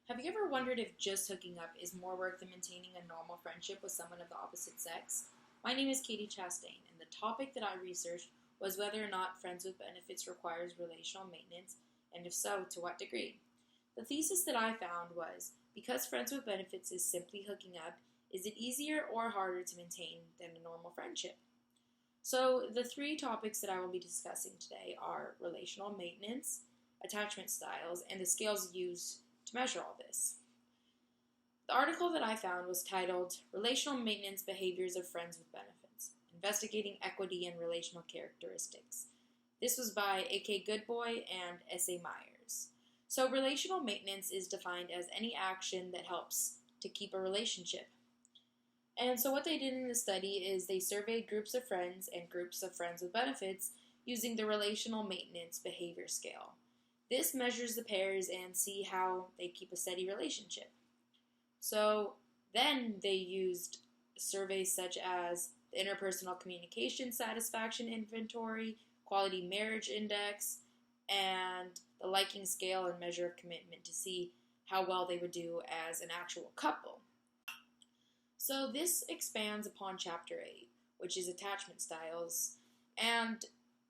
Have you ever wondered if just hooking up is more work than maintaining a normal friendship with someone of the opposite sex? My name is Katie Chastain, and the topic that I researched was whether or not friends with benefits requires relational maintenance, and if so, to what degree. The thesis that I found was, because friends with benefits is simply hooking up, is it easier or harder to maintain than a normal friendship? So, the three topics that I will be discussing today are relational maintenance, attachment styles, and the scales used to measure all this. The article that I found was titled Relational Maintenance Behaviors of Friends with Benefits, Investigating Equity and Relational Characteristics. This was by A.K. Goodboy and S.A. Myers. So, relational maintenance is defined as any action that helps to keep a relationship. And so, what they did in the study is they surveyed groups of friends and groups of friends with benefits using the Relational Maintenance Behavior Scale. This measures the pairs and see how they keep a steady relationship. So then they used surveys such as the Interpersonal Communication Satisfaction Inventory, Quality Marriage Index, and the Liking Scale and Measure of Commitment to see how well they would do as an actual couple. So this expands upon Chapter 8, which is attachment styles, and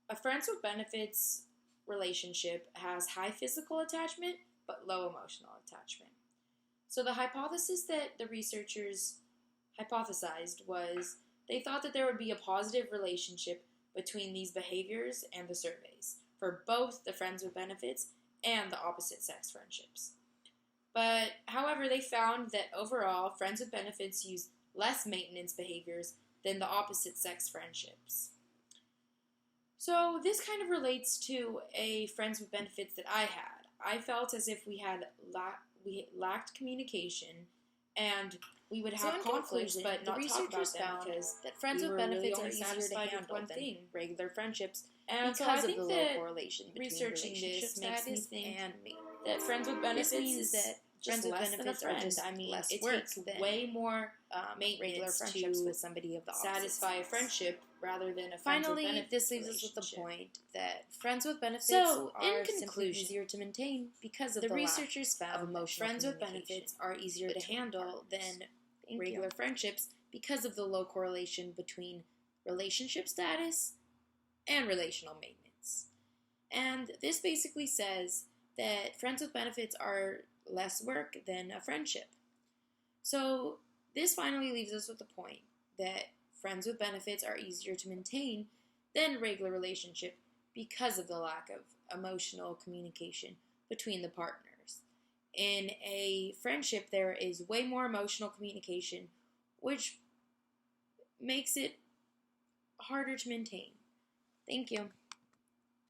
a friends with benefits relationship has high physical attachment but low emotional attachment. So the hypothesis that the researchers hypothesized was they thought that there would be a positive relationship between these behaviors and the surveys for both the friends with benefits and the opposite sex friendships. But however, they found that overall friends with benefits use less maintenance behaviors than the opposite sex friendships. So this kind of relates to a friends with benefits that I had. I felt as if we lacked communication, and we would have conflicts, but not talk about them because that friends with benefits are easier to handle than regular friendships and because so I of think the low correlation between researching relationship this makes me status think and maintenance. that friends with benefits This means is that just friends with less than a benefits friend. are just I mean, less it work takes than way more regular maintenance friendships to with somebody of the opposite satisfy a sex. friendship rather than a friends with Finally, benefits this leaves us with the relationship. point that friends with benefits So, in are simply conclusion, easier to maintain because of The the researchers lack of found that emotional friends with communication benefits are easier to between handle partners. than regular friendships because of the low correlation between relationship status and relational maintenance. And this basically says that friends with benefits are less work than a friendship. So this finally leaves us with the point that friends with benefits are easier to maintain than regular relationship because of the lack of emotional communication between the partners. In a friendship, there is way more emotional communication, which makes it harder to maintain. Thank you.